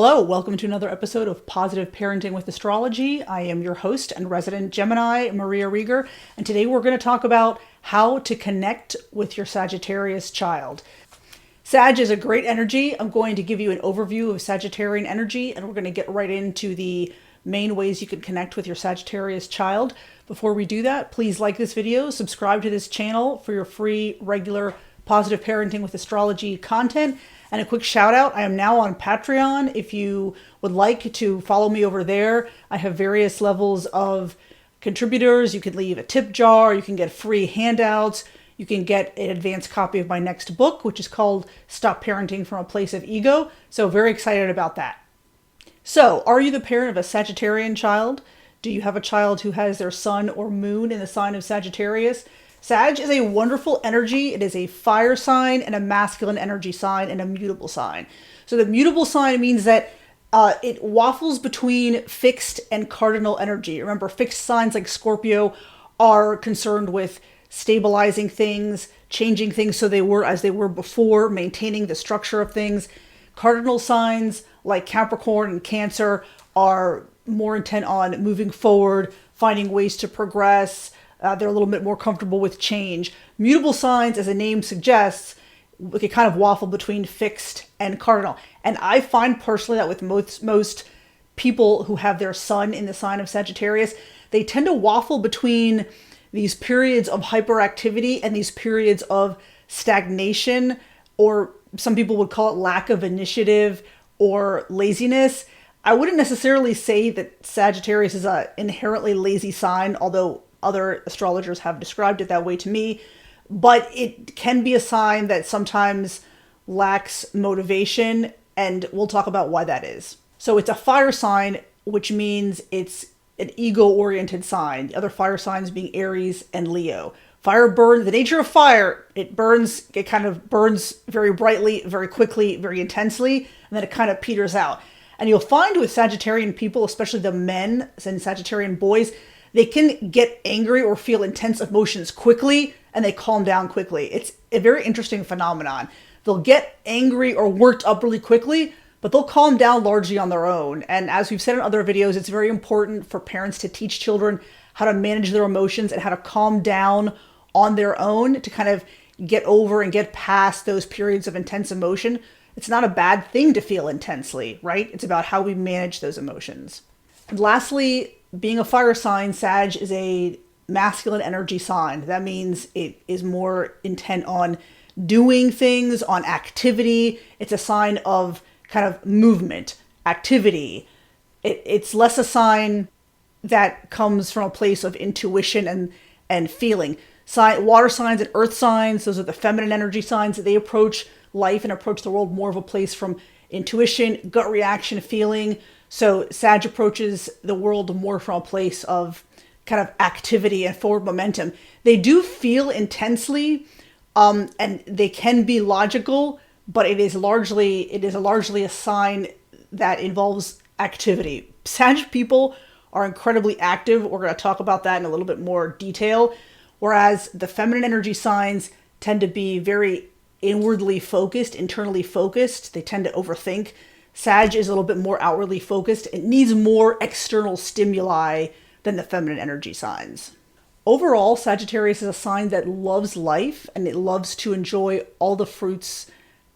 Hello, welcome to another episode of Positive Parenting with Astrology. I am your host and resident Gemini, Maria Riegger, and today we're going to talk about how to connect with your Sagittarius child. Sag is a great energy. I'm going to give you an overview of Sagittarian energy, and we're going to get right into the main ways you can connect with your Sagittarius child. Before we do that, please like this video, subscribe to this channel for your free, regular Positive Parenting with Astrology content. And a quick shout out, I am now on Patreon. If you would like to follow me over there, I have various levels of contributors. You can leave a tip jar, you can get free handouts, you can get an advanced copy of my next book, which is called Stop Parenting from a Place of Ego. So very excited about that. So, are you the parent of a Sagittarian child? Do you have a child who has their sun or moon in the sign of Sagittarius? Sag is a wonderful energy. It is a fire sign and a masculine energy sign and a mutable sign. So the mutable sign means that it waffles between fixed and cardinal energy. Remember, fixed signs like Scorpio are concerned with stabilizing things, changing things so they were as they were before, maintaining the structure of things. Cardinal signs like Capricorn and Cancer are more intent on moving forward, finding ways to progress. They're a little bit more comfortable with change. Mutable signs, as the name suggests, can kind of waffle between fixed and cardinal. And I find personally that with most people who have their sun in the sign of Sagittarius, they tend to waffle between these periods of hyperactivity and these periods of stagnation, or some people would call it lack of initiative or laziness. I wouldn't necessarily say that Sagittarius is an inherently lazy sign, although other astrologers have described it that way to me, but it can be a sign that sometimes lacks motivation, and we'll talk about why that is. So it's a fire sign, which means it's an ego-oriented sign. The other fire signs being Aries and Leo. Fire burns, the nature of fire, it kind of burns very brightly, very quickly, very intensely, and then it kind of peters out. And you'll find with Sagittarian people, especially the men and Sagittarian boys, they can get angry or feel intense emotions quickly, and they calm down quickly. It's a very interesting phenomenon. They'll get angry or worked up really quickly, but they'll calm down largely on their own. And as we've said in other videos, it's very important for parents to teach children how to manage their emotions and how to calm down on their own to kind of get over and get past those periods of intense emotion. It's not a bad thing to feel intensely, right? It's about how we manage those emotions. And lastly, being a fire sign, Sag is a masculine energy sign. That means it is more intent on doing things, on activity. It's a sign of kind of movement, activity. It's less a sign that comes from a place of intuition and feeling. Water signs and earth signs, those are the feminine energy signs. They approach life and approach the world more of a place from intuition, gut reaction, feeling. So Sag approaches the world more from a place of kind of activity and forward momentum. They do feel intensely, and they can be logical, but it is largely a sign that involves activity. Sag people are incredibly active. We're going to talk about that in a little bit more detail. Whereas the feminine energy signs tend to be very inwardly focused, internally focused. They tend to overthink. Sag is a little bit more outwardly focused. It needs more external stimuli than the feminine energy signs. Overall, Sagittarius is a sign that loves life and it loves to enjoy all the fruits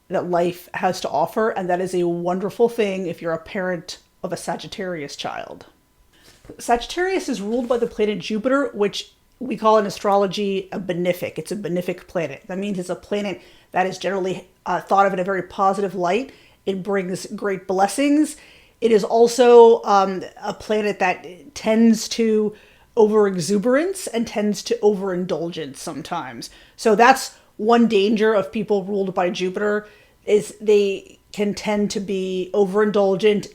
that life has to offer. And that is a wonderful thing if you're a parent of a Sagittarius child. Sagittarius is ruled by the planet Jupiter, which we call in astrology a benefic. It's a benefic planet. That means it's a planet that is generally thought of in a very positive light. It brings great blessings. It is also a planet that tends to overexuberance and tends to overindulgence sometimes. So that's one danger of people ruled by Jupiter, is they can tend to be overindulgent.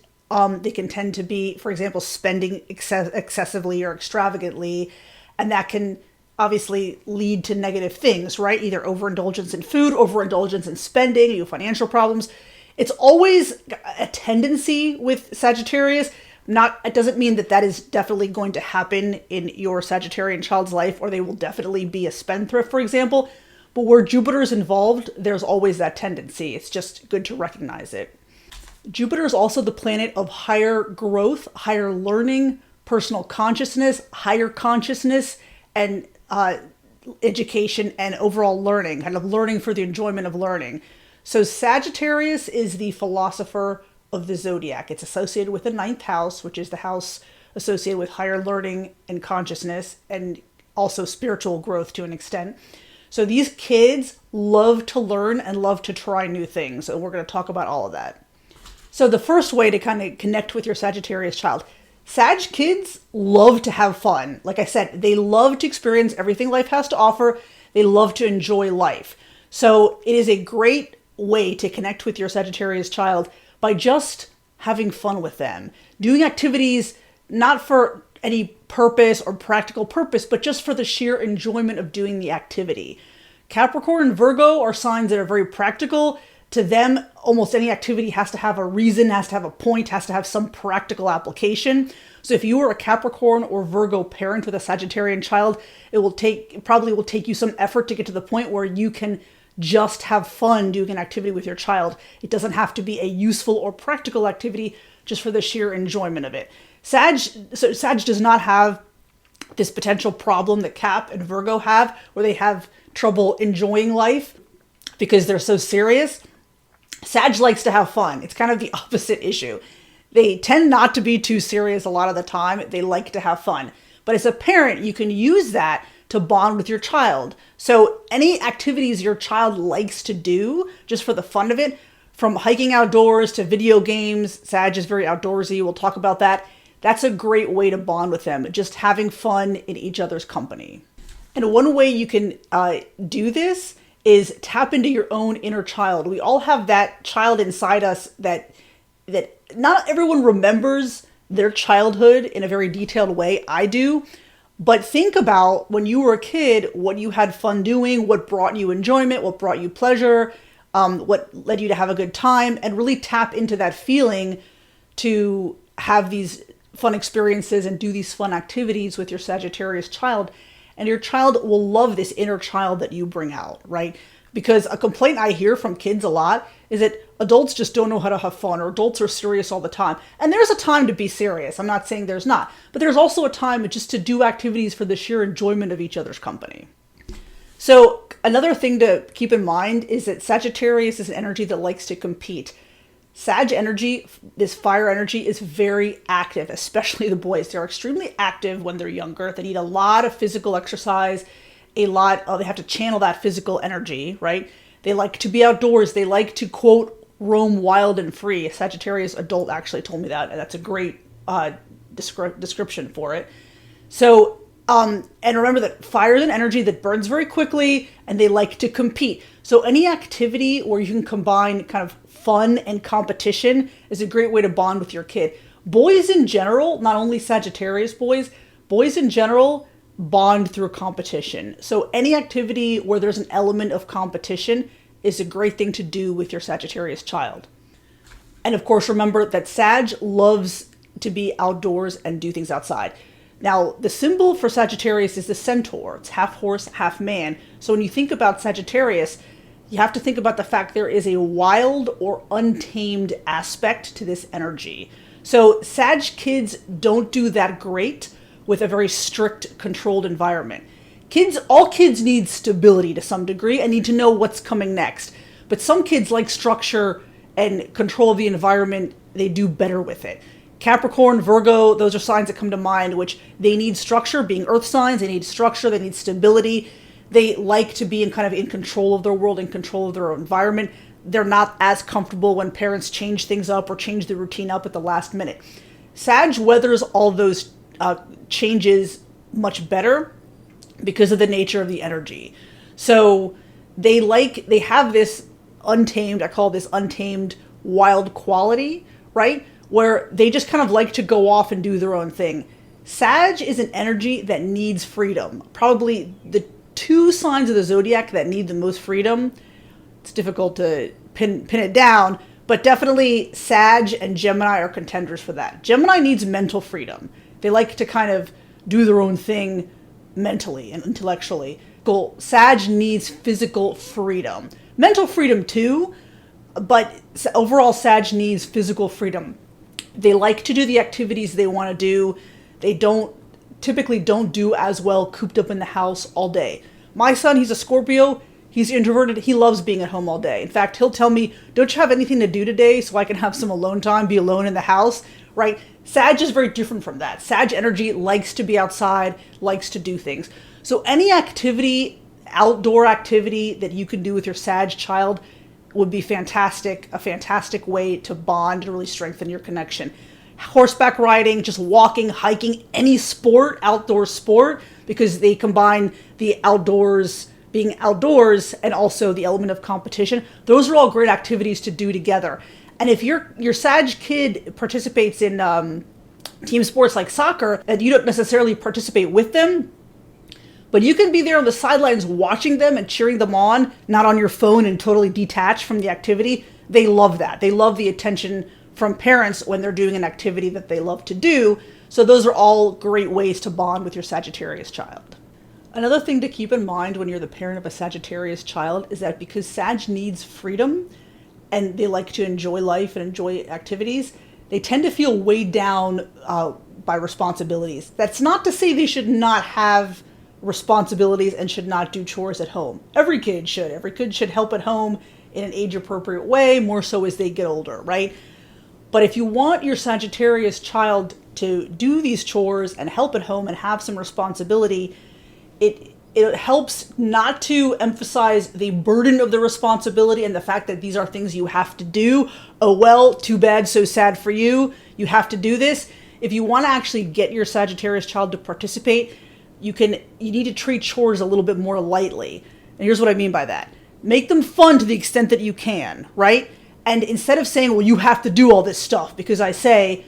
They can tend to be, for example, spending excessively or extravagantly, and that can obviously lead to negative things, right? Either overindulgence in food, overindulgence in spending, you have financial problems. It's always a tendency with Sagittarius. It doesn't mean that is definitely going to happen in your Sagittarian child's life, or they will definitely be a spendthrift, for example. But where Jupiter is involved, there's always that tendency. It's just good to recognize it. Jupiter is also the planet of higher growth, higher learning, personal consciousness, and education and overall learning, kind of learning for the enjoyment of learning. So Sagittarius is the philosopher of the zodiac. It's associated with the ninth house, which is the house associated with higher learning and consciousness and also spiritual growth to an extent. So these kids love to learn and love to try new things. And we're going to talk about all of that. So the first way to kind of connect with your Sagittarius child, Sag kids love to have fun. Like I said, they love to experience everything life has to offer. They love to enjoy life. So it is a great way to connect with your Sagittarius child by just having fun with them. Doing activities not for any purpose or practical purpose, but just for the sheer enjoyment of doing the activity. Capricorn and Virgo are signs that are very practical. To them, almost any activity has to have a reason, has to have a point, has to have some practical application. So if you are a Capricorn or Virgo parent with a Sagittarian child, it probably will take you some effort to get to the point where you can just have fun doing an activity with your child. It doesn't have to be a useful or practical activity just for the sheer enjoyment of it. Sag does not have this potential problem that Cap and Virgo have, where they have trouble enjoying life because they're so serious. Sag likes to have fun. It's kind of the opposite issue. They tend not to be too serious a lot of the time. They like to have fun. But as a parent, you can use that to bond with your child. So any activities your child likes to do, just for the fun of it, from hiking outdoors to video games, Sag is very outdoorsy. We'll talk about that. That's a great way to bond with them, just having fun in each other's company. And one way you can do this is tap into your own inner child. We all have that child inside us that not everyone remembers their childhood in a very detailed way. I do. But think about when you were a kid, what you had fun doing, what brought you enjoyment, what brought you pleasure, what led you to have a good time, and really tap into that feeling to have these fun experiences and do these fun activities with your Sagittarius child. And your child will love this inner child that you bring out, right? Because a complaint I hear from kids a lot is that adults just don't know how to have fun, or adults are serious all the time. And there's a time to be serious. I'm not saying there's not. But there's also a time just to do activities for the sheer enjoyment of each other's company. So another thing to keep in mind is that Sagittarius is an energy that likes to compete. Sag energy, this fire energy, is very active, especially the boys. They're extremely active when they're younger. They need a lot of physical exercise, they have to channel that physical energy, right? They like to be outdoors. They like to, quote, roam wild and free. A Sagittarius adult actually told me that, and that's a great description for it. So, and remember that fire is an energy that burns very quickly, and they like to compete. So any activity where you can combine kind of fun and competition is a great way to bond with your kid. Boys in general, not only Sagittarius boys in general bond through competition. So any activity where there's an element of competition is a great thing to do with your Sagittarius child. And of course, remember that Sag loves to be outdoors and do things outside. Now, the symbol for Sagittarius is the centaur. It's half horse, half man. So when you think about Sagittarius, you have to think about the fact there is a wild or untamed aspect to this energy. So Sag kids don't do that great with a very strict, controlled environment. All kids need stability to some degree and need to know what's coming next. But some kids like structure and control of the environment. They do better with it. Capricorn, Virgo, those are signs that come to mind, which they need structure. Being earth signs, they need structure, they need stability. They like to be in control of their world, in control of their environment. They're not as comfortable when parents change things up or change the routine up at the last minute. Sag weathers all those changes much better because of the nature of the energy. So they have this untamed, I call this untamed wild quality, right? Where they just kind of like to go off and do their own thing. Sag is an energy that needs freedom. Probably the two signs of the zodiac that need the most freedom. It's difficult to pin it down, but definitely Sag and Gemini are contenders for that. Gemini needs mental freedom. They like to kind of do their own thing mentally and intellectually. Sag needs physical freedom. Mental freedom too, But overall, Sag needs physical freedom. They like to do the activities they want to do. They typically don't do as well cooped up in the house all day. My son, he's a Scorpio. He's introverted. He loves being at home all day. In fact, he'll tell me, don't you have anything to do today so I can have some alone time, be alone in the house, right? Sag is very different from that. Sag energy likes to be outside, likes to do things. So any activity, outdoor activity that you can do with your Sag child would be fantastic, a fantastic way to bond and really strengthen your connection. Horseback riding, just walking, hiking, any sport, outdoor sport, because they combine the outdoors, being outdoors, and also the element of competition. Those are all great activities to do together. And if your Sag kid participates in team sports like soccer, and you don't necessarily participate with them, but you can be there on the sidelines watching them and cheering them on, not on your phone and totally detached from the activity. They love that. They love the attention from parents when they're doing an activity that they love to do. So those are all great ways to bond with your Sagittarius child. Another thing to keep in mind when you're the parent of a Sagittarius child is that because Sag needs freedom and they like to enjoy life and enjoy activities, they tend to feel weighed down by responsibilities. That's not to say they should not have responsibilities and should not do chores at home. Every kid should. Every kid should help at home in an age-appropriate way, more so as they get older, right? But if you want your Sagittarius child to do these chores and help at home and have some responsibility, it helps not to emphasize the burden of the responsibility and the fact that these are things you have to do. Oh, well, too bad, so sad for you. You have to do this. If you want to actually get your Sagittarius child to participate, you need to treat chores a little bit more lightly. And here's what I mean by that. Make them fun to the extent that you can, right? And instead of saying, well, you have to do all this stuff, because I say,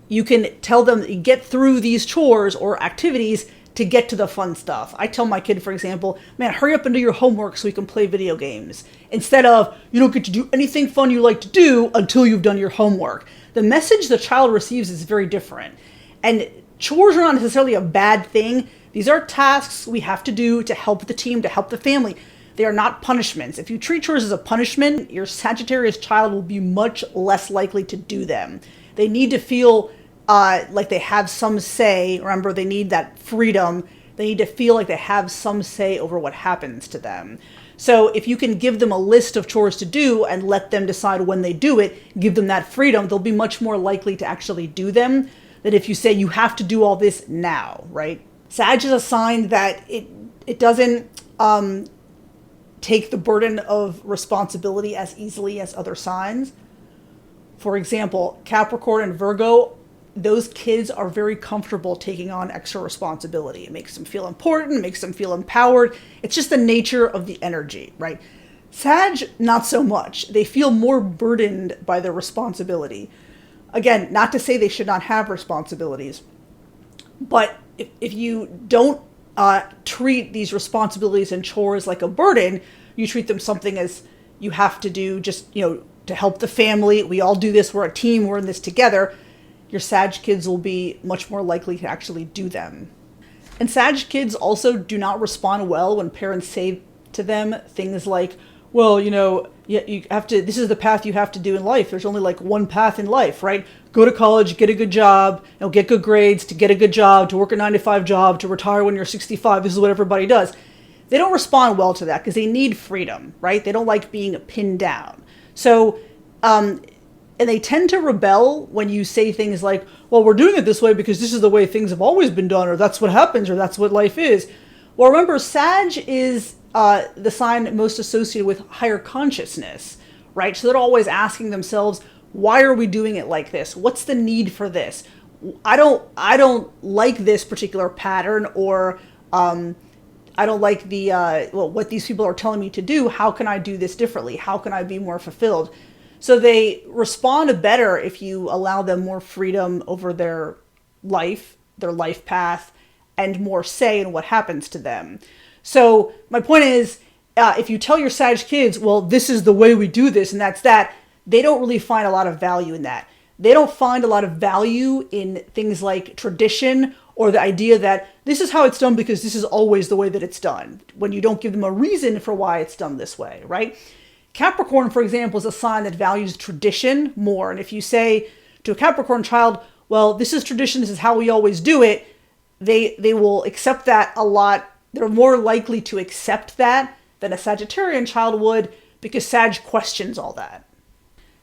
you can tell them, get through these chores or activities to get to the fun stuff. I tell my kid, for example, man, hurry up and do your homework so we can play video games. Instead of, you don't get to do anything fun you like to do until you've done your homework. The message the child receives is very different. And chores are not necessarily a bad thing. These are tasks we have to do to help the team, to help the family. They are not punishments. If you treat chores as a punishment, your Sagittarius child will be much less likely to do them. They need to feel like they have some say. Remember, they need that freedom. They need to feel like they have some say over what happens to them. So if you can give them a list of chores to do and let them decide when they do it, give them that freedom, they'll be much more likely to actually do them than if you say you have to do all this now, right? Sag is a sign that it doesn't take the burden of responsibility as easily as other signs. For example, Capricorn and Virgo, those kids are very comfortable taking on extra responsibility. It makes them feel important, makes them feel empowered. It's just the nature of the energy, right? Sag, not so much. They feel more burdened by their responsibility. Again, not to say they should not have responsibilities, but if you don't treat these responsibilities and chores like a burden, you treat them something as you have to do just, to help the family. We all do this. We're a team. We're in this together. Your Sag kids will be much more likely to actually do them. And Sag kids also do not respond well when parents say to them things like, well, you have to, this is the path you have to do in life. There's only like one path in life, right? Go to college, get a good job, get good grades, to get a good job, to work a 9-to-5 job, to retire when you're 65. This is what everybody does. They don't respond well to that because they need freedom, right? They don't like being pinned down. So, and they tend to rebel when you say things like, well, we're doing it this way because this is the way things have always been done, or that's what happens, or that's what life is. Well, remember, Sag is the sign most associated with higher consciousness, right? So they're always asking themselves, why are we doing it like this? What's the need for this? I don't like this particular pattern, or I don't like what these people are telling me to do. How can I do this differently? How can I be more fulfilled? So they respond better if you allow them more freedom over their life path, and more say in what happens to them. So my point is, if you tell your Sag kids, well, this is the way we do this and that's that, they don't really find a lot of value in that. They don't find a lot of value in things like tradition, or the idea that this is how it's done because this is always the way that it's done, when you don't give them a reason for why it's done this way, right? Capricorn, for example, is a sign that values tradition more. And if you say to a Capricorn child, well, this is tradition, this is how we always do it, they will accept that a lot. They're more likely to accept that than a Sagittarian child would, because Sag questions all that.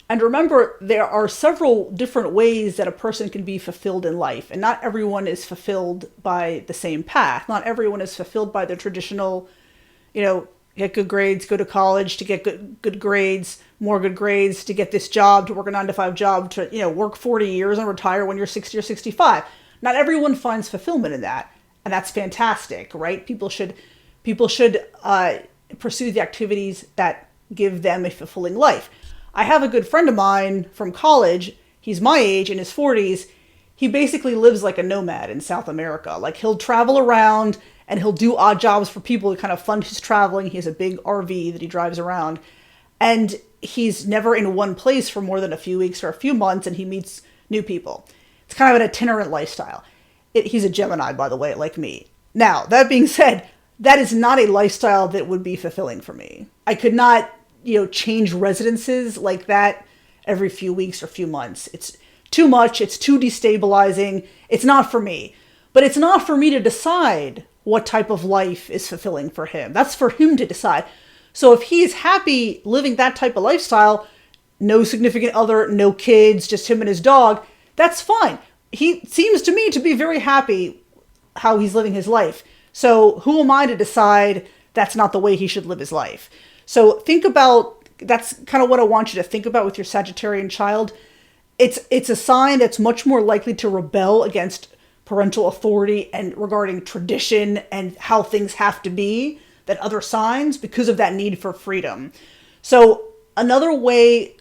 And remember, there are several different ways that a person can be fulfilled in life, and not everyone is fulfilled by the same path. Not everyone is fulfilled by the traditional, get good grades, go to college to get good grades, more good grades to get this job, to work a 9-to-5 job, to, work 40 years and retire when you're 60 or 65. Not everyone finds fulfillment in that, and that's fantastic, right? People should pursue the activities that give them a fulfilling life. I have a good friend of mine from college. He's my age, in his 40s. He basically lives like a nomad in South America. Like, he'll travel around and he'll do odd jobs for people to kind of fund his traveling. He has a big RV that he drives around. And he's never in one place for more than a few weeks or a few months, and he meets new people. It's kind of an itinerant lifestyle. He's a Gemini, by the way, like me. Now, that being said, that is not a lifestyle that would be fulfilling for me. I could not change residences like that every few weeks or few months. It's too much. It's too destabilizing. It's not for me. But it's not for me to decide what type of life is fulfilling for him. That's for him to decide. So if he's happy living that type of lifestyle, no significant other, no kids, just him and his dog, that's fine. He seems to me to be very happy how he's living his life. So who am I to decide that's not the way he should live his life? So that's kind of what I want you to think about with your Sagittarian child. It's a sign that's much more likely to rebel against parental authority and regarding tradition and how things have to be than other signs, because of that need for freedom. So another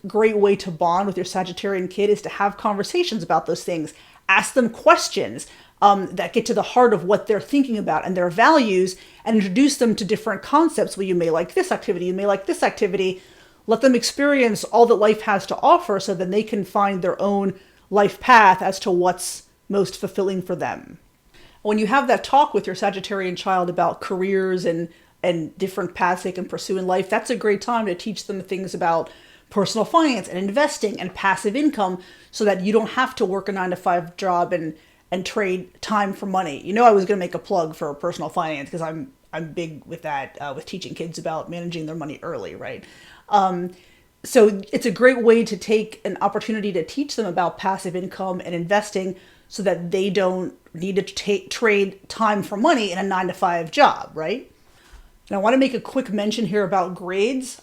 great way to bond with your Sagittarian kid is to have conversations about those things. Ask them questions that get to the heart of what they're thinking about and their values, and introduce them to different concepts. Well, you may like this activity, you may like this activity. Let them experience all that life has to offer, so that they can find their own life path as to what's most fulfilling for them. When you have that talk with your Sagittarian child about careers and different paths they can pursue in life, that's a great time to teach them things about personal finance and investing and passive income, so that you don't have to work a 9-to-5 job and trade time for money. I was going to make a plug for personal finance, because I'm big with that, with teaching kids about managing their money early, right? So it's a great way to take an opportunity to teach them about passive income and investing, so that they don't need to trade time for money in a 9-to-5 job, right? And I want to make a quick mention here about grades.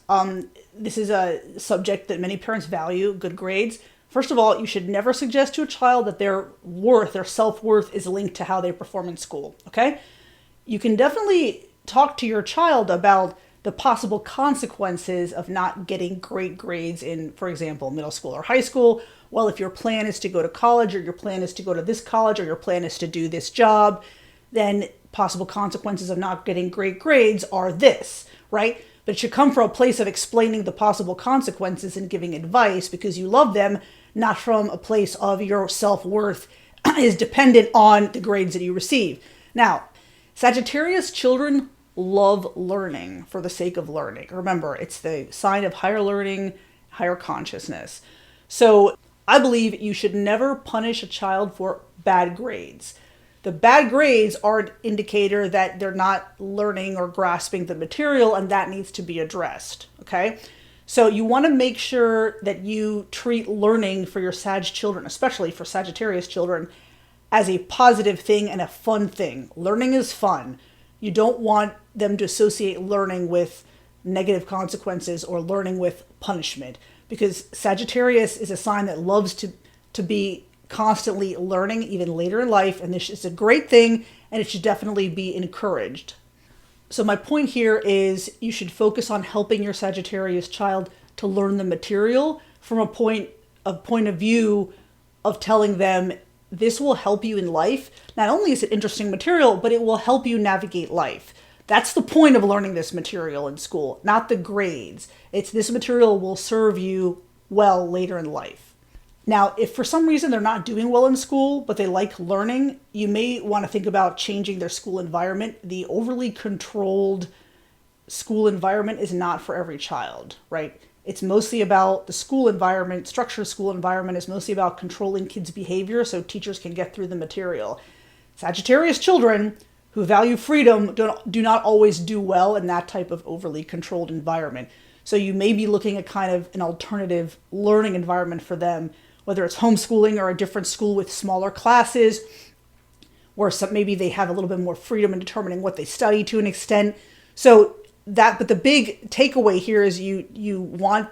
This is a subject that many parents value, good grades. First of all, you should never suggest to a child that their self-worth is linked to how they perform in school, okay? You can definitely talk to your child about the possible consequences of not getting great grades in, for example, middle school or high school. Well, if your plan is to go to college, or your plan is to go to this college, or your plan is to do this job, then possible consequences of not getting great grades are this, right? But it should come from a place of explaining the possible consequences and giving advice because you love them, not from a place of your self-worth is dependent on the grades that you receive. Now, Sagittarius children love learning for the sake of learning. Remember, it's the sign of higher learning, higher consciousness. So I believe you should never punish a child for bad grades. The bad grades are an indicator that they're not learning or grasping the material, and that needs to be addressed, okay? So you want to make sure that you treat learning for your Sag children, especially for Sagittarius children, as a positive thing and a fun thing. Learning is fun. You don't want them to associate learning with negative consequences or learning with punishment, because Sagittarius is a sign that loves to be constantly learning even later in life, and this is a great thing, and it should definitely be encouraged. So my point here is you should focus on helping your Sagittarius child to learn the material from a point of view of telling them this will help you in life. Not only is it interesting material, but it will help you navigate life. That's the point of learning this material in school, not the grades. It's this material will serve you well later in life. Now, if for some reason they're not doing well in school, but they like learning, you may want to think about changing their school environment. The overly controlled school environment is not for every child, right? It's mostly about the school environment. Structured school environment is mostly about controlling kids' behavior so teachers can get through the material. Sagittarius children who value freedom do not always do well in that type of overly controlled environment. So you may be looking at kind of an alternative learning environment for them, whether it's homeschooling or a different school with smaller classes, or maybe they have a little bit more freedom in determining what they study to an extent. But the big takeaway here is you want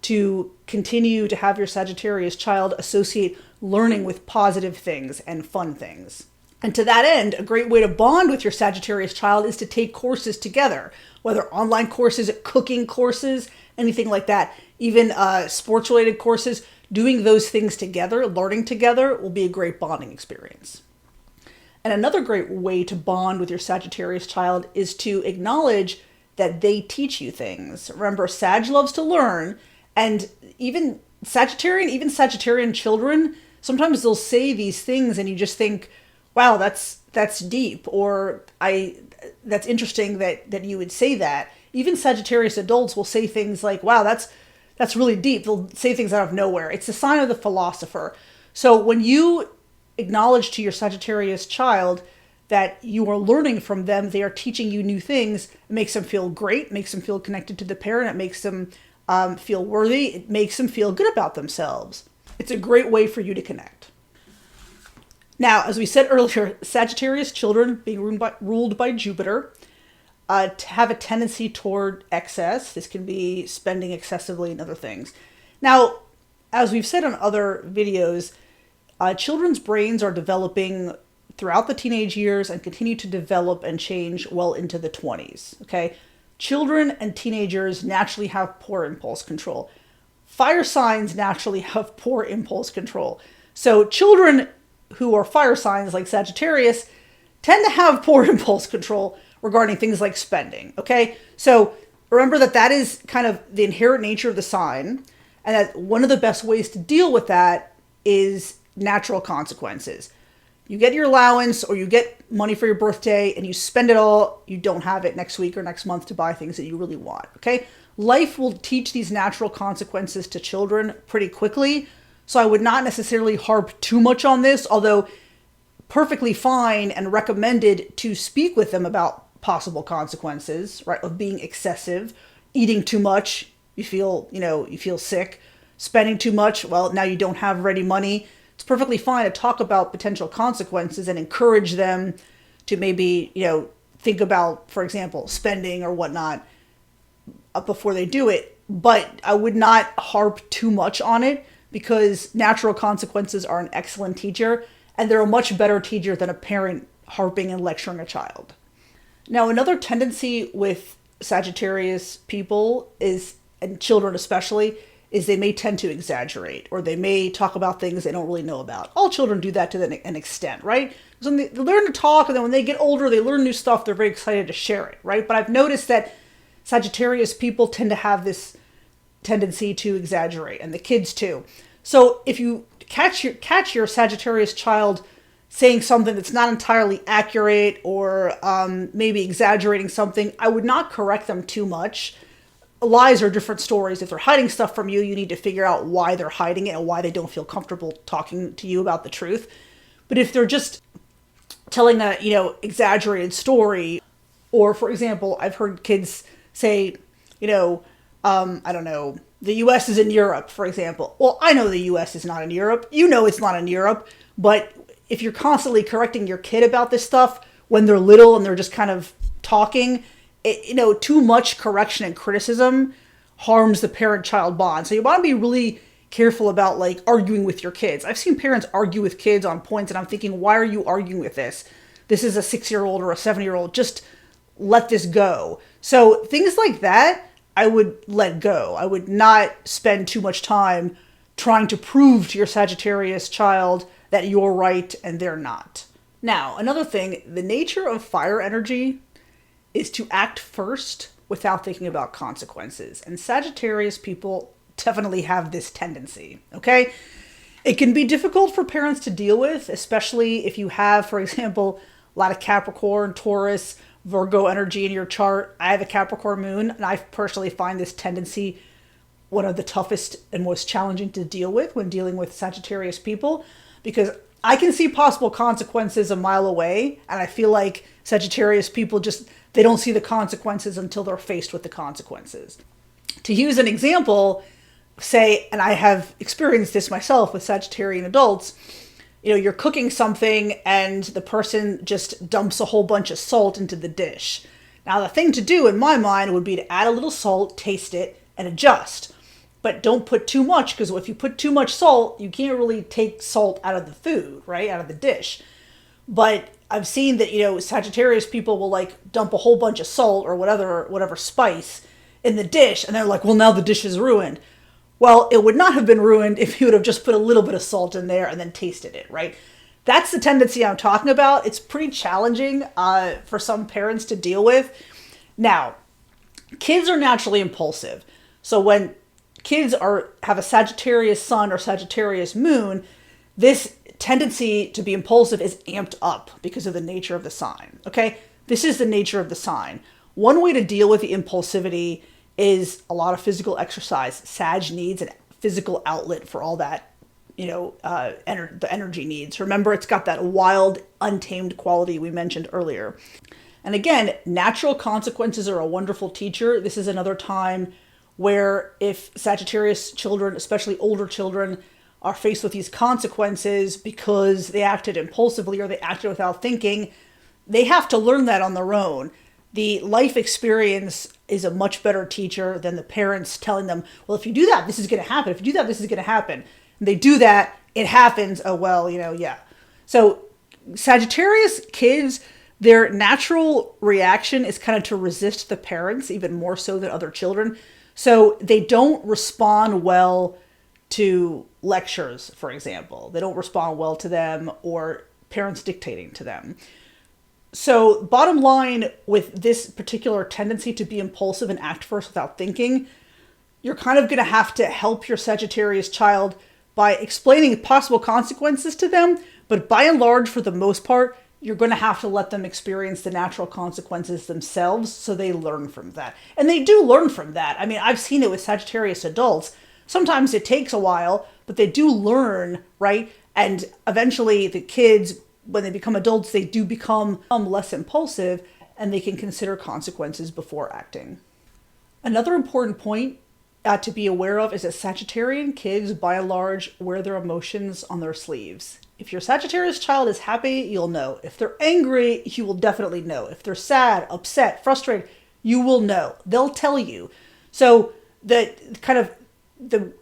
to continue to have your Sagittarius child associate learning with positive things and fun things. And to that end, a great way to bond with your Sagittarius child is to take courses together, whether online courses, cooking courses, anything like that, even sports-related courses. Doing those things together, learning together, will be a great bonding experience. And another great way to bond with your Sagittarius child is to acknowledge that they teach you things. Remember, Sag loves to learn, and even Sagittarian children, sometimes they'll say these things and you just think, wow, that's deep, or that's interesting that you would say that. Even Sagittarius adults will say things like, wow, that's really deep. They'll say things out of nowhere. It's a sign of the philosopher. So when you acknowledge to your Sagittarius child that you are learning from them, they are teaching you new things, it makes them feel great, makes them feel connected to the parent, it makes them feel worthy, it makes them feel good about themselves. It's a great way for you to connect. Now, as we said earlier, Sagittarius children, being ruled by Jupiter, have a tendency toward excess. This can be spending excessively and other things. Now, as we've said on other videos, children's brains are developing throughout the teenage years and continue to develop and change well into the 20s. Okay, children and teenagers naturally have poor impulse control. Fire signs naturally have poor impulse control. So children who are fire signs like Sagittarius tend to have poor impulse control regarding things like spending. Okay, so remember that is kind of the inherent nature of the sign, and that one of the best ways to deal with that is natural consequences. You get your allowance or you get money for your birthday and you spend it all, you don't have it next week or next month to buy things that you really want. Okay, life will teach these natural consequences to children pretty quickly. So I would not necessarily harp too much on this, although perfectly fine and recommended to speak with them about possible consequences, right, of being excessive, eating too much, you feel sick, spending too much, well, now you don't have ready money. It's perfectly fine to talk about potential consequences and encourage them to maybe, think about, for example, spending or whatnot before they do it. But I would not harp too much on it, because natural consequences are an excellent teacher, and they're a much better teacher than a parent harping and lecturing a child. Now, another tendency with Sagittarius people is, and children especially, is they may tend to exaggerate, or they may talk about things they don't really know about. All children do that to an extent, right? So they learn to talk, and then when they get older, they learn new stuff, they're very excited to share it, right? But I've noticed that Sagittarius people tend to have this tendency to exaggerate, and the kids too. So if you catch your Sagittarius child saying something that's not entirely accurate, or maybe exaggerating something, I would not correct them too much. Lies are different stories. If they're hiding stuff from you, you need to figure out why they're hiding it and why they don't feel comfortable talking to you about the truth. But if they're just telling a, exaggerated story, or for example, I've heard kids say, I don't know, the US is in Europe, for example. Well, I know the US is not in Europe. It's not in Europe. But if you're constantly correcting your kid about this stuff when they're little and they're just kind of talking, too much correction and criticism harms the parent-child bond. So you want to be really careful about arguing with your kids. I've seen parents argue with kids on points, and I'm thinking, why are you arguing with this? This is a 6-year-old or a 7-year-old. Just let this go. So things like that, I would let go. I would not spend too much time trying to prove to your Sagittarius child that you're right and they're not. Now, another thing, the nature of fire energy is to act first without thinking about consequences. And Sagittarius people definitely have this tendency, okay? It can be difficult for parents to deal with, especially if you have, for example, a lot of Capricorn, Taurus, Virgo energy in your chart. I have a Capricorn moon, and I personally find this tendency one of the toughest and most challenging to deal with when dealing with Sagittarius people, because I can see possible consequences a mile away, and I feel like Sagittarius people they don't see the consequences until they're faced with the consequences. To use an example, say, and I have experienced this myself with Sagittarian adults, you're cooking something and the person just dumps a whole bunch of salt into the dish. Now, the thing to do in my mind would be to add a little salt, taste it, and adjust. But don't put too much, because if you put too much salt, you can't really take salt out of the food, right? Out of the dish. But I've seen that, Sagittarius people will like dump a whole bunch of salt or whatever spice in the dish. And they're like, well, now the dish is ruined. Well, it would not have been ruined if you would have just put a little bit of salt in there and then tasted it, right? That's the tendency I'm talking about. It's pretty challenging for some parents to deal with. Now, kids are naturally impulsive. So when kids have a Sagittarius sun or Sagittarius moon, this tendency to be impulsive is amped up because of the nature of the sign, okay? This is the nature of the sign. One way to deal with the impulsivity is a lot of physical exercise. Sag needs a physical outlet for all that, the energy needs. Remember, it's got that wild, untamed quality we mentioned earlier. And again, natural consequences are a wonderful teacher. This is another time where if Sagittarius children, especially older children, are faced with these consequences because they acted impulsively or they acted without thinking, they have to learn that on their own. The life experience is a much better teacher than the parents telling them, well, if you do that, this is going to happen. If you do that, this is going to happen. And they do that, it happens. Oh, well, yeah. So Sagittarius kids, their natural reaction is kind of to resist the parents, even more so than other children. So they don't respond well to lectures, for example. They don't respond well to them or parents dictating to them. So bottom line, with this particular tendency to be impulsive and act first without thinking, you're kind of going to have to help your Sagittarius child by explaining possible consequences to them. But by and large, for the most part, you're going to have to let them experience the natural consequences themselves so they learn from that. And they do learn from that. I mean, I've seen it with Sagittarius adults. Sometimes it takes a while, but they do learn, right? And eventually the kids, when they become adults, they do become less impulsive and they can consider consequences before acting. Another important point to be aware of is that Sagittarian kids, by and large, wear their emotions on their sleeves. If your Sagittarius child is happy, you'll know. If they're angry, you will definitely know. If they're sad, upset, frustrated, you will know. They'll tell you. So the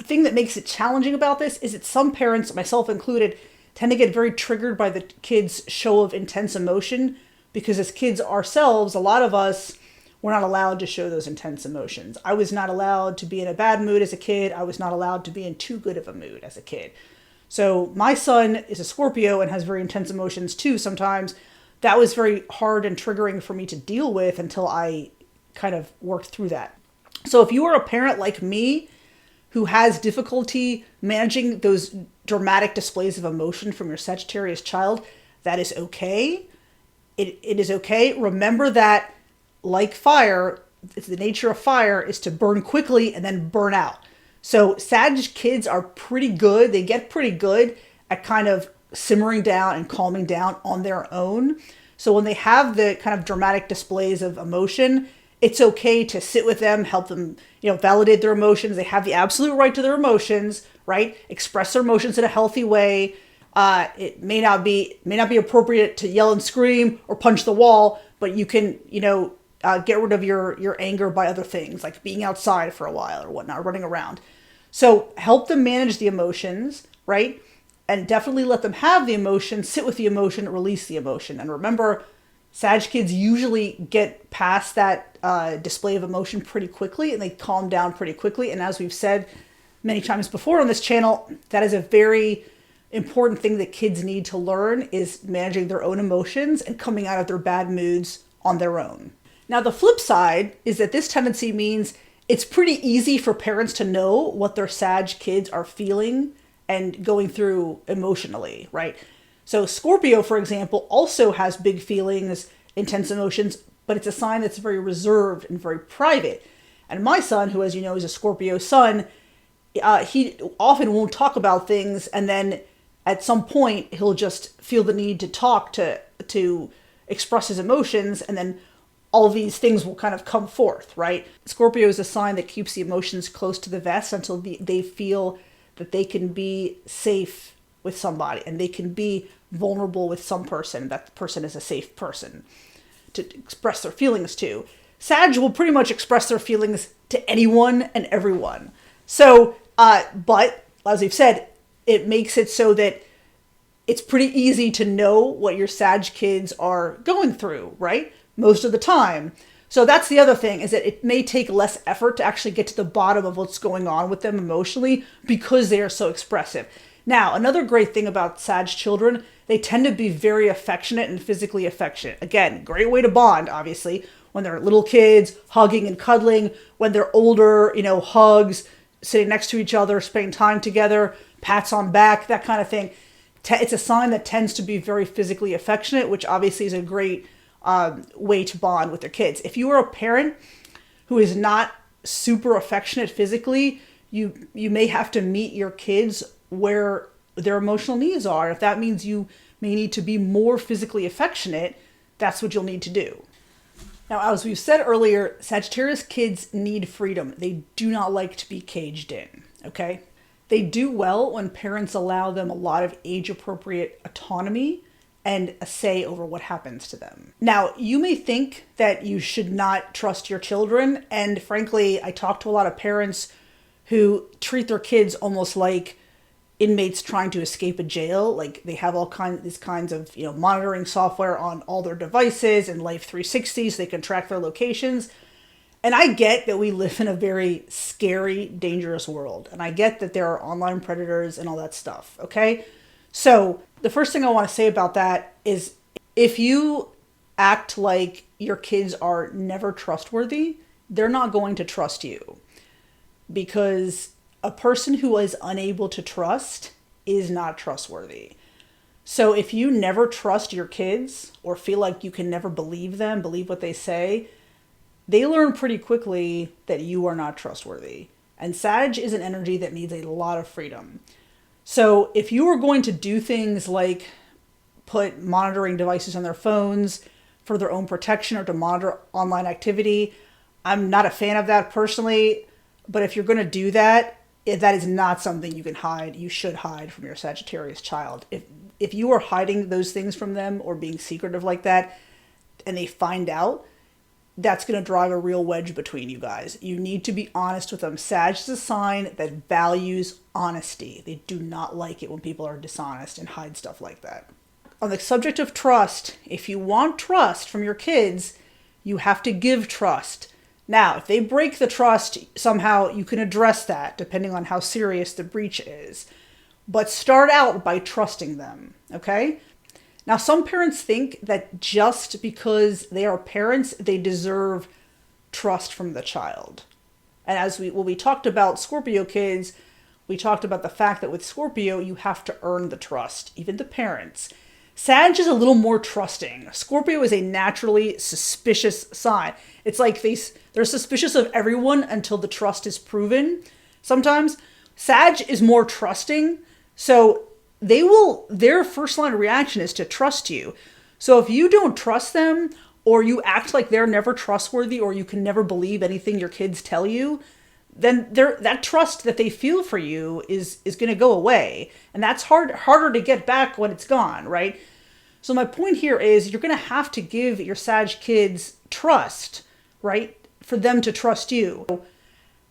thing that makes it challenging about this is that some parents, myself included, tend to get very triggered by the kids' show of intense emotion, because as kids ourselves, a lot of us, we're not allowed to show those intense emotions. I was not allowed to be in a bad mood as a kid. I was not allowed to be in too good of a mood as a kid. So my son is a Scorpio and has very intense emotions too sometimes. That was very hard and triggering for me to deal with until I kind of worked through that. So if you are a parent like me who has difficulty managing those dramatic displays of emotion from your Sagittarius child, that is okay. It is okay. Remember that, like fire, the nature of fire is to burn quickly and then burn out. So Sag kids are pretty good. They get pretty good at kind of simmering down and calming down on their own. So when they have the kind of dramatic displays of emotion, it's okay to sit with them, help them, validate their emotions. They have the absolute right to their emotions, right? Express their emotions in a healthy way. It may not be appropriate to yell and scream or punch the wall, but you can, get rid of your anger by other things, like being outside for a while or whatnot, running around. So help them manage the emotions, right? And definitely let them have the emotion, sit with the emotion, release the emotion. And remember, Sag kids usually get past that display of emotion pretty quickly, and they calm down pretty quickly. And as we've said many times before on this channel, that is a very important thing that kids need to learn, is managing their own emotions and coming out of their bad moods on their own. Now, the flip side is that this tendency means it's pretty easy for parents to know what their Sag kids are feeling and going through emotionally, right? So Scorpio, for example, also has big feelings, intense emotions, but it's a sign that's very reserved and very private. And my son, who, as you know, is a Scorpio sun, he often won't talk about things, and then at some point he'll just feel the need to talk to express his emotions, and then all these things will kind of come forth, right? Scorpio is a sign that keeps the emotions close to the vest until they feel that they can be safe with somebody and they can be vulnerable with some person. That person is a safe person to express their feelings to. Sag will pretty much express their feelings to anyone and everyone. So, but as we've said, it makes it so that it's pretty easy to know what your Sag kids are going through, right? Most of the time. So that's the other thing, is that it may take less effort to actually get to the bottom of what's going on with them emotionally because they are so expressive. Now, another great thing about Sag children, they tend to be very affectionate and physically affectionate. Again, great way to bond, obviously. When they're little kids, hugging and cuddling. When they're older, hugs, sitting next to each other, spending time together, pats on back, that kind of thing. It's a sign that tends to be very physically affectionate, which obviously is a great way to bond with their kids. If you are a parent who is not super affectionate physically, you may have to meet your kids where their emotional needs are. If that means you may need to be more physically affectionate, that's what you'll need to do. Now, as we've said earlier, Sagittarius kids need freedom. They do not like to be caged in, okay? They do well when parents allow them a lot of age-appropriate autonomy and a say over what happens to them. Now, you may think that you should not trust your children, and frankly, I talk to a lot of parents who treat their kids almost like inmates trying to escape a jail. Like they have these kinds of monitoring software on all their devices and Life 360 so they can track their locations. And I get that we live in a very scary, dangerous world. And I get that there are online predators and all that stuff, okay? So the first thing I want to say about that is if you act like your kids are never trustworthy, they're not going to trust you. Because a person who is unable to trust is not trustworthy. So if you never trust your kids or feel like you can never believe them, believe what they say, they learn pretty quickly that you are not trustworthy. And Sag is an energy that needs a lot of freedom. So if you are going to do things like put monitoring devices on their phones for their own protection or to monitor online activity, I'm not a fan of that personally. But if you're going to do that, that is not something you can hide. You should hide from your Sagittarius child. If you are hiding those things from them or being secretive like that and they find out, that's going to drive a real wedge between you guys. You need to be honest with them. Sag is a sign that values honesty. They do not like it when people are dishonest and hide stuff like that. On the subject of trust, if you want trust from your kids, you have to give trust. Now, if they break the trust, somehow you can address that depending on how serious the breach is. But start out by trusting them, okay? Now, some parents think that just because they are parents, they deserve trust from the child. And when we talked about Scorpio kids, we talked about the fact that with Scorpio, you have to earn the trust, even the parents. Sag is a little more trusting. Scorpio is a naturally suspicious sign. It's like they're suspicious of everyone until the trust is proven. Sometimes Sag is more trusting, so their first line of reaction is to trust you. So if you don't trust them, or you act like they're never trustworthy, or you can never believe anything your kids tell you, then that trust that they feel for you is going to go away. And that's harder to get back when it's gone, right? So my point here is you're going to have to give your Sag kids trust, right? For them to trust you.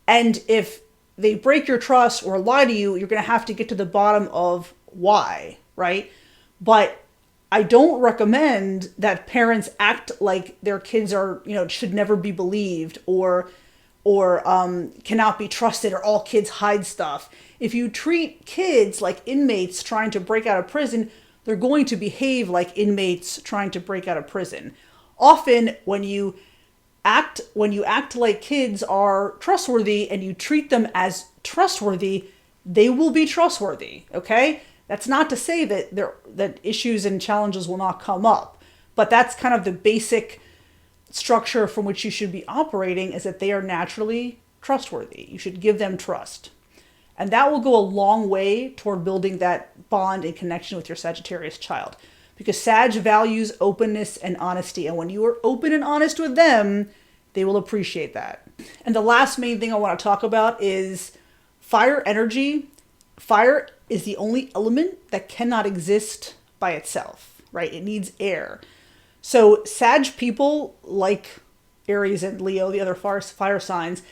And if they break your trust or lie to you, you're going to have to get to the bottom of why, right? But I don't recommend that parents act like their kids are, should never be believed or cannot be trusted, or all kids hide stuff. If you treat kids like inmates trying to break out of prison, they're going to behave like inmates trying to break out of prison. Often when you act like kids are trustworthy and you treat them as trustworthy, they will be trustworthy, okay? That's not to say that issues and challenges will not come up, but that's kind of the basic structure from which you should be operating, is that they are naturally trustworthy. You should give them trust. And that will go a long way toward building that bond and connection with your Sagittarius child. Because Sag values openness and honesty. And when you are open and honest with them, they will appreciate that. And the last main thing I want to talk about is fire energy. Fire is the only element that cannot exist by itself, right? It needs air. So Sag people, like Aries and Leo, the other fire signs,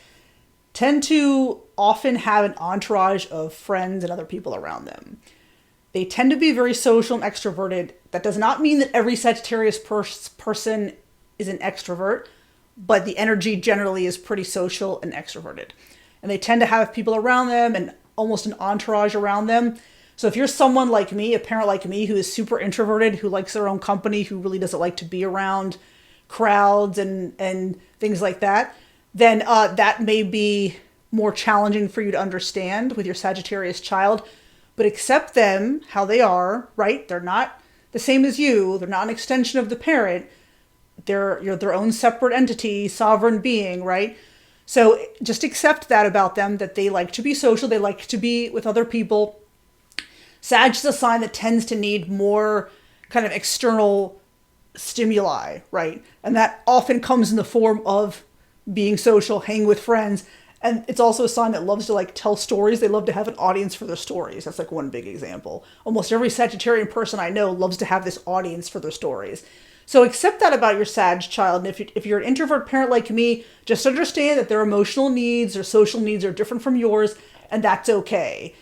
tend to often have an entourage of friends and other people around them. They tend to be very social and extroverted. That does not mean that every Sagittarius person is an extrovert, but the energy generally is pretty social and extroverted. And they tend to have people around them and almost an entourage around them. So if you're someone like me, a parent like me, who is super introverted, who likes their own company, who really doesn't like to be around crowds and things like that, then that may be more challenging for you to understand with your Sagittarius child. But accept them how they are, right? They're not the same as you. They're not an extension of the parent. You're their own separate entity, sovereign being, right? So just accept that about them, that they like to be social. They like to be with other people. Sag is a sign that tends to need more kind of external stimuli, right? And that often comes in the form of being social, hanging with friends. And it's also a sign that loves to like tell stories. They love to have an audience for their stories. That's like one big example. Almost every Sagittarian person I know loves to have this audience for their stories. So accept that about your Sag child. And if you're an introvert parent like me, just understand that their emotional needs or social needs are different from yours, and that's okay.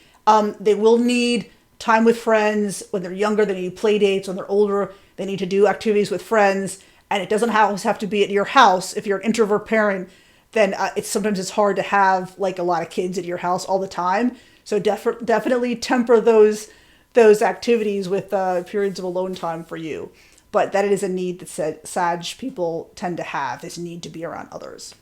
They will need time with friends. When they're younger, they need play dates. When they're older, they need to do activities with friends. And it doesn't always have to be at your house. If you're an introvert parent, then sometimes it's hard to have like a lot of kids at your house all the time. So definitely temper those activities with periods of alone time for you. But that is a need that Sag people tend to have, this need to be around others.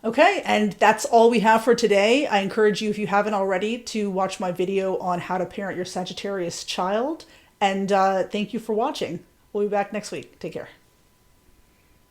Okay, and that's all we have for today. I encourage you, if you haven't already, to watch my video on how to parent your Sagittarius child. And thank you for watching. We'll be back next week. Take care.